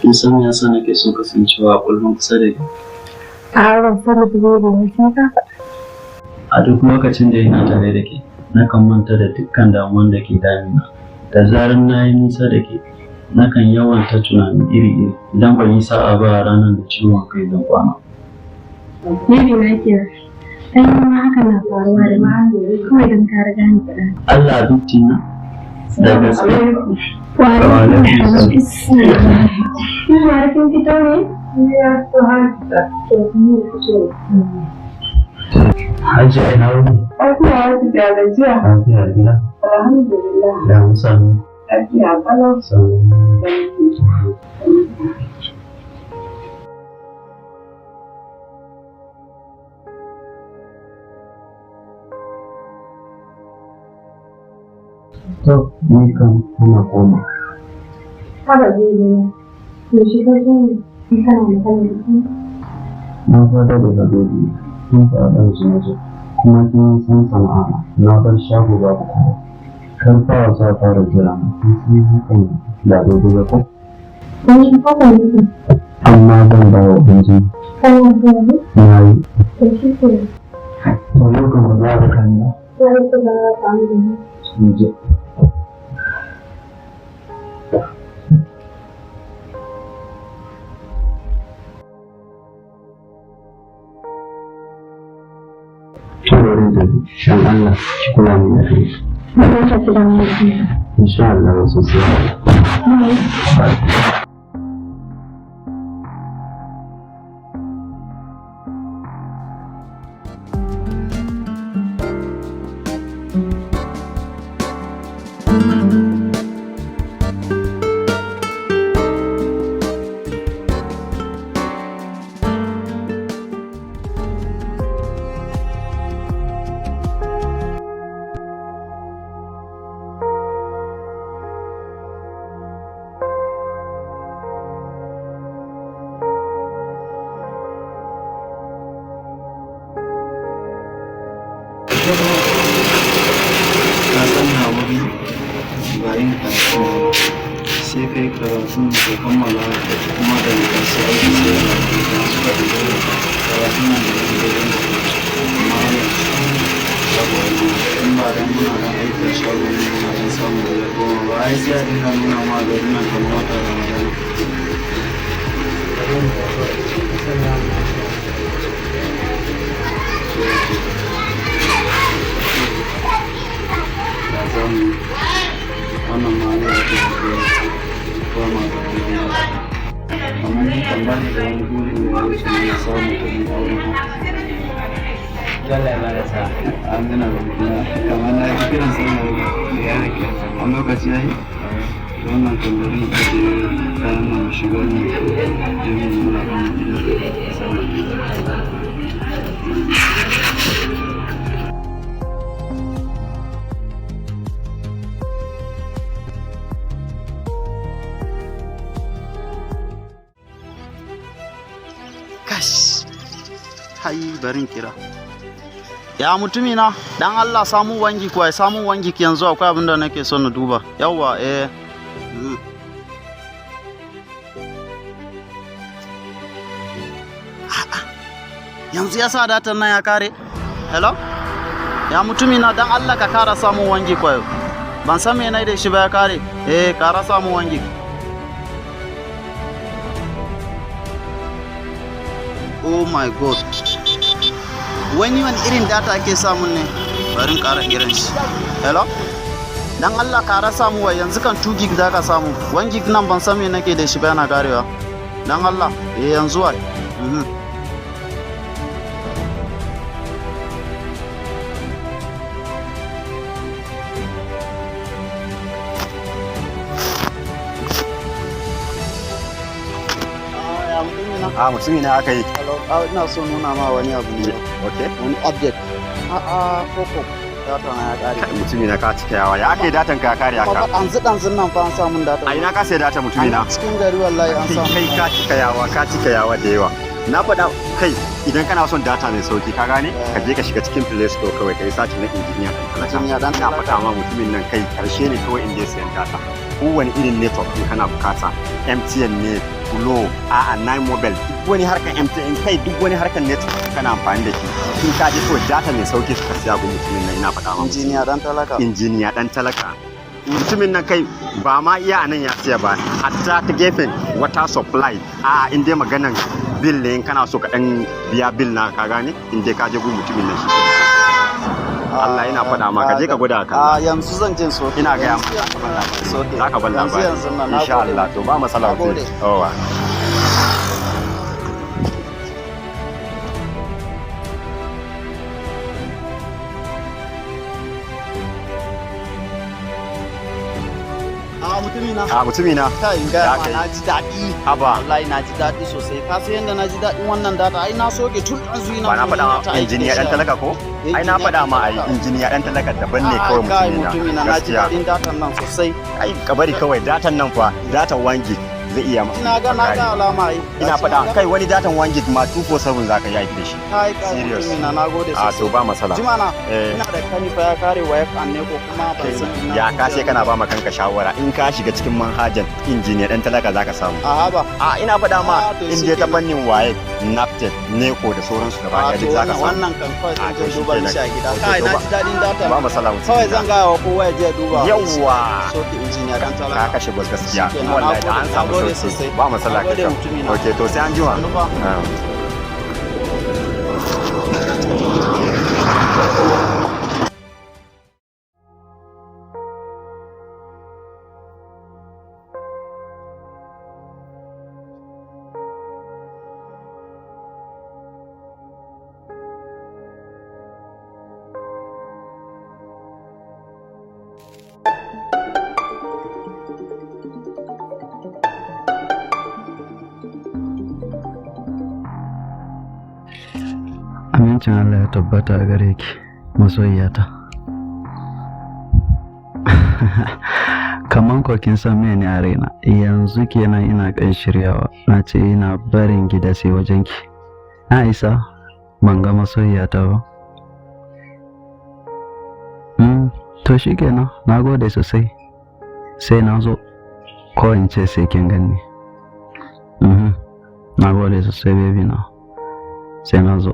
kin san me yasa nake so kasancewa a kullum kusa da ke? A ban san da dubu da mutum ka. A duk lokacin da ina tare da ke, nakan manta da dukkan damuwan da ke damina. Da zarar na yi nisa da ke, nakan yawan ta tunani iri-iri idan ban yi sa'a ba a ranar da ciwon kai zan kwana. Baby na ke ɗan ma haka na faruwa da ma kawai don ka riga ni faɗa. Allah duk tina da gaske. Wa alaikum salam. Kin har kin fito ne? Ya to har ta. To ni fito. Hajji ina wuni? Lafiya wasu da gajiya. Lafiya gida. Alhamdulillah. Da musanu. Lafiya kalau. To, ni kan ina koma. Haka zai ne. To shi ka zo ne. Kana magana da shi. Na fada daga bebi, kin faɗa su na zo. Kuma kin san sana'a na bar shago babu kuma. Kar fa sa fara jira na, kin san hakan da dogo ba ko? Wani haka ne. Amma zan ba wa inji. Kana zuwa ne? Na yi. To shi ke. To yau kan ba za a kan ba. Ya yi kuma samu da ni. Sun je. Turorin da shan Allah ki kula min da kai. Ba ka ci da wani. Insha Allah wasu sai. Ka san na wuri bayan karatu sai kai karatun da kammala kuma da ƙarshe aiki sai na da suka fito karatun nan da yake da yin amma yanzu saboda in ba dan muna da aikin shago ne muna dan samu da goma ba ai sai a dinga nuna ma garin nan kamar wata Ramadan. Wannan ma ne da ke kuma ma da wani amma ni kan ba ni da wani buri da ya wuce ne samu kuɗin auren haka. Yalla ya bada sa. An gina da mutum kamar na ji kiran sallah da ya rike a lokaci yayi. Wannan tambarin ita ce kayan nan shigar ne domin muna kan hai barin kira ya mutumina dan Allah samu wangi kuwa samu wangi yanzu akwai abinda nake so na duba yawa yanzu yasa datan nan ya kare hello ya mutumina dan Allah ka kara samu wangi kuwa ban san me nayi da shi ba ya kare kara samu wangi oh my god wani irin data ake samun ne barin ƙara kiran shi hello dan Allah ƙara samu wa yanzu kan 2 gig da ka samu 1 gig nan ban san me nake da shi ba yana karewa dan Allah yanzu wa mutumi na aka yi. Ina so nuna ma wani abu ne. Okay. Wani update. Koko. Data na ya kare. Mutumi na ka cika yawa. Ya aka yi datan ka kare aka. Ɗanzu nan fa an samun data. A ina ka sai data mutumi na? Cikin gari wallahi an samu. Kai ka cika yawa da yawa. Na faɗa kai idan kana son data mai sauki ka gane ka je ka shiga cikin Play Store kawai kai sace na injiniya kan talaka. Injiniya dan talaka. Na faɗa ma mutumin nan kai karshe ne kawai inda ya sayan data. kowane irin network ne kana bukata, MTN ne, Glo, Nine Mobile, duk wani harkar MTN kai duk wani harkar network kana amfani da shi. In ka je kawai data mai sauki ka siya gun mutumin nan ina faɗa maka. Injiniya dan talaka. Mutumin nan kai ba ma iya anan ya siya ba, hatta ta gefen water supply in dai maganan bill ne kana so ka dan biya bill na ka gane in dai ka je gun mutumin nan shi. Allah yana faɗa ma ka je ka gwada ka. Yanzu zan jin so. Ina ga maka za ka bar labari. Insha Allah to ba matsala wuce. Yawa. mutumina kai ga na ji daɗi haba wallahi na ji daɗi sosai ka san yanda na ji daɗin wannan data ai na soke tun azu ina ba na faɗa ma injiniya dan talaka ko ai na faɗa ma ai injiniya dan talaka daban ne kawai mutumina na ji daɗin datan nan sosai ai ka bari kawai datan nan fa datan 1 gig zai iya ma ina ga alama ai ina faɗa kai wani datan 1 gig ma 247 zaka yi da shi kai mutumina na gode sosai to ba masala jimana ina da kani fa ya kare waya kan ne ko kuma ban san ya ka sai kana ba ma kanka shawara in ka shiga cikin manhajan injiniya dan talaka zaka samu haba ina faɗa ma in je ta fannin waye naptep neko da sauransu gaba ɗaya duk zaka samu wannan kan kawai zan je duba shi a gida kai na ji dadin data ba masala kawai zan ga wa kowa ya je duba yawa soke injiniya dan talaka ka kashe bos gaskiya wallahi da an samu sauki ba masala ka kan okay to sai an jima Amincin Allah ya tabbata a gare ki masoyiyata. Kaman kin san me ne a raina yanzu kenan ina kan shiryawa na ce ina barin gida sai wajen ki. Na isa ban ga masoyiyata ba. To shi kenan na gode sosai sai na zo ko in ce sai kin gani. Na gode sosai baby na sai na zo.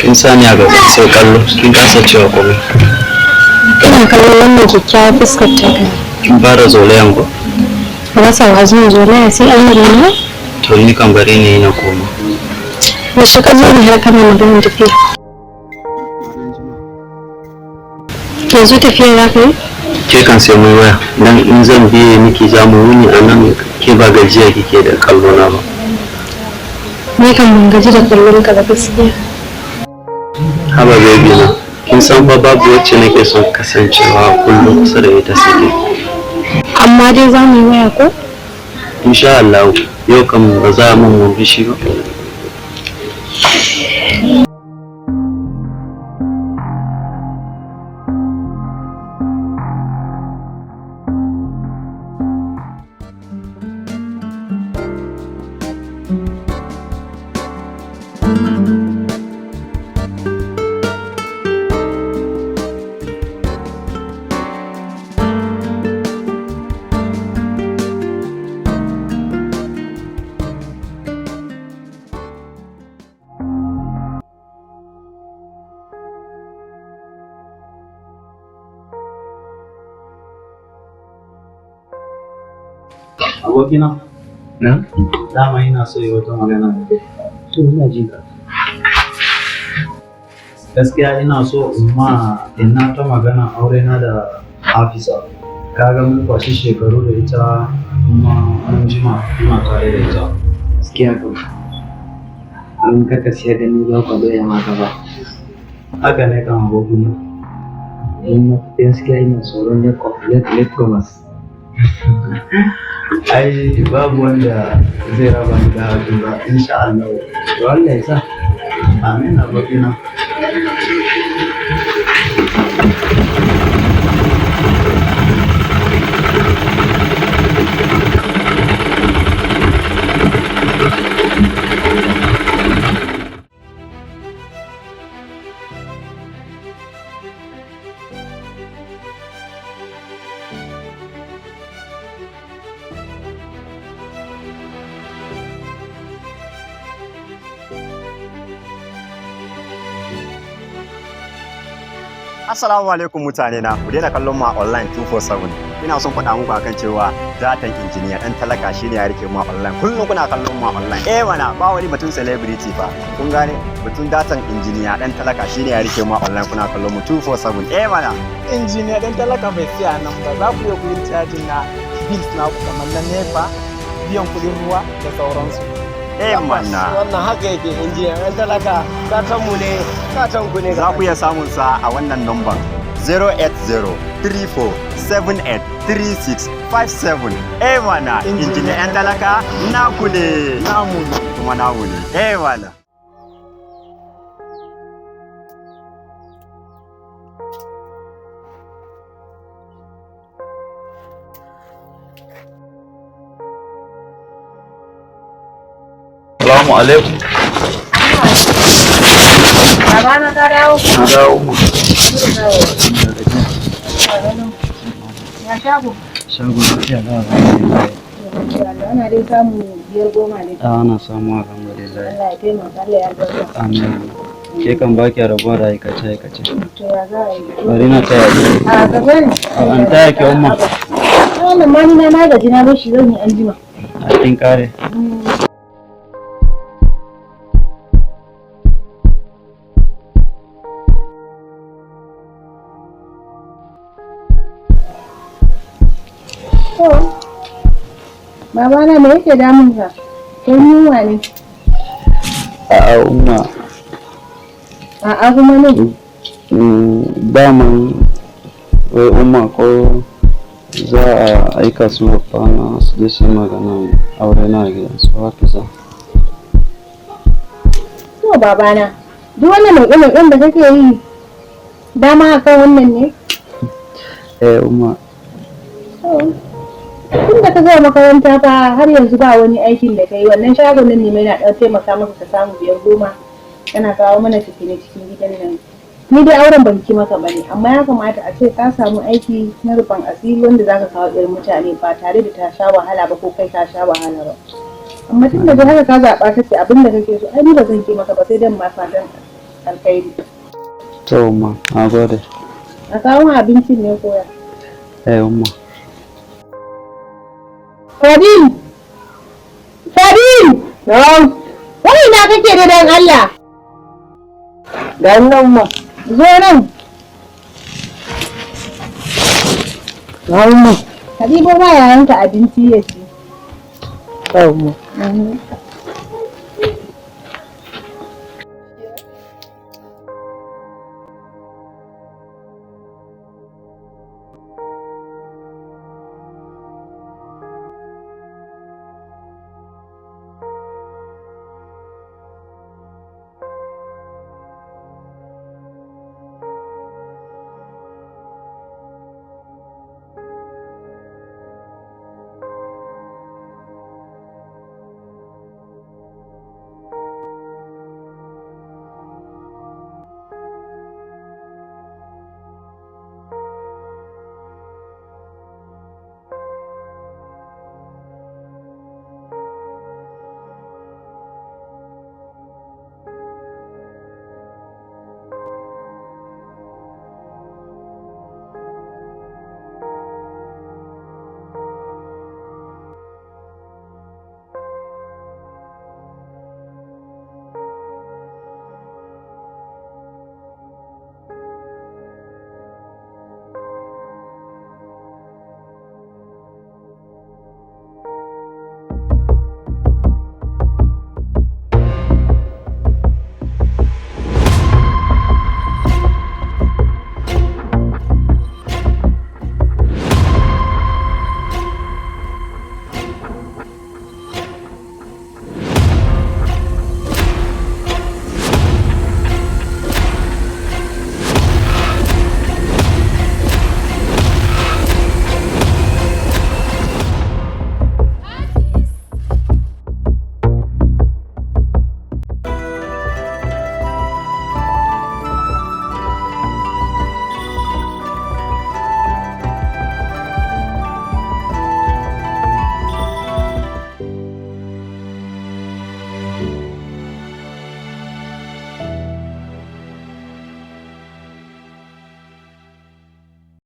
kin sani a gaba sai kallo kin kasa cewa komai. Ina kallon wannan kyakkyawar fuskar ta kai. Kin fara zolayan ko? Rasa wajen zolaya sai an yi rana? To ni kan bare ne na koma. Wasu ka zo ne har kana maganin tafiya. Yanzu tafiya za ka yi? Ke kan sai mun waya dan in zan biye miki za mu wuni a nan ke ba gajiya kike da kallo na ba. Ni kan mun gaji da kallon ka da gaskiya. Haba baby na kin san ba babu wacce nake son kasancewa kullum kusa da ita sai amma dai za mu yi waya ko? Insha Allah yau kan ba za mu bishi ba. Abokina, Na? dama ina so yi wata magana da kai. To ina ji ka. Gaskiya ina so in na ta magana aure na da Hafisa. Kaga mun kwashi shekaru da ita kuma mun jima ina tare da ita. Gaskiya kam. An kaka siya gani ba ka doya maka ba. Haka ne kan abokina. In na gaskiya ina tsoron late commerce. Ai babu wanda zai raba ni da hakan ba insha Allah. To Allah ya sa. Amin abokina. Assalamu alaikum mutane na, ku daina kallon mu a online 247. Ina son faɗa muku akan cewa datan injiniya ɗan talaka shine ya rike mu a online. Kullum kuna kallon mu a online. Mana ba wani batun celebrity fa. Kun gane? Batun datan injiniya ɗan talaka shine ya rike mu a online kuna kallon mu 247. Mana. Injiniya ɗan talaka bai tsaya nan ba, za ku iya ku yi cajin na bills na ku kamar na NEPA, biyan kuɗin ruwa da sauransu. Mana. Wannan haka yake injiniya ɗan talaka, katanmu ne, katanku ne. Za ku iya samun sa a wannan number 08034783657. Mana. Injiniya ɗan talaka naku ne. Namu ne. Kuma namu ne. Mana. Assalamu alaikum. Baba na ka dawo. Na dawo mu. Ya shago. Shago lafiya da Ana dai samu 5-10 ne. ana samu alhamdulillah. Allah ya taimaka, Allah ya albarka. Amin. Ke kan baki rabuwa da aikace. To ya za a yi? Bari na taya ki. A ka bari. An taya ki umma. Wannan ma ni na gaji na bar shi zan yi anjima. A kin kare. Baba na me yake damun ka? Ko yunwa ne? A'a umma. A'a kuma ne? Daman wai umma ko za a aika su mafana su je su magana aure na gidan su Hafiza. To baba na, duk wannan nau'in da kake yi dama akan wannan ne? Umma. Tun da ka gama makaranta fa har yanzu ba wani aikin da ka yi, wannan shagon nan ne mai na ɗan taimaka maka ka samu 5-10 kana kawo mana fitine cikin gidan nan. Ni dai auren ban ki maka bane, amma ya kamata a ce ka samu aiki na rufin asiri wanda zaka kawo irin mutane ba tare da ta sha wahala ba ko kai ka sha wahala ba. Amma tun da haka ka zaɓa kace abin da kake so, ai ni ba zan ki maka ba sai dan ma fatan alkhairi. To umma, na gode. A kawo abincin ne koya. Umma. Fadil! Na'am. Wai na kake da dan Allah? Ga nan ma. Zo nan. Na'am ma. Ka ɗibo ma yayanka abinci ya ci. Na'am ma.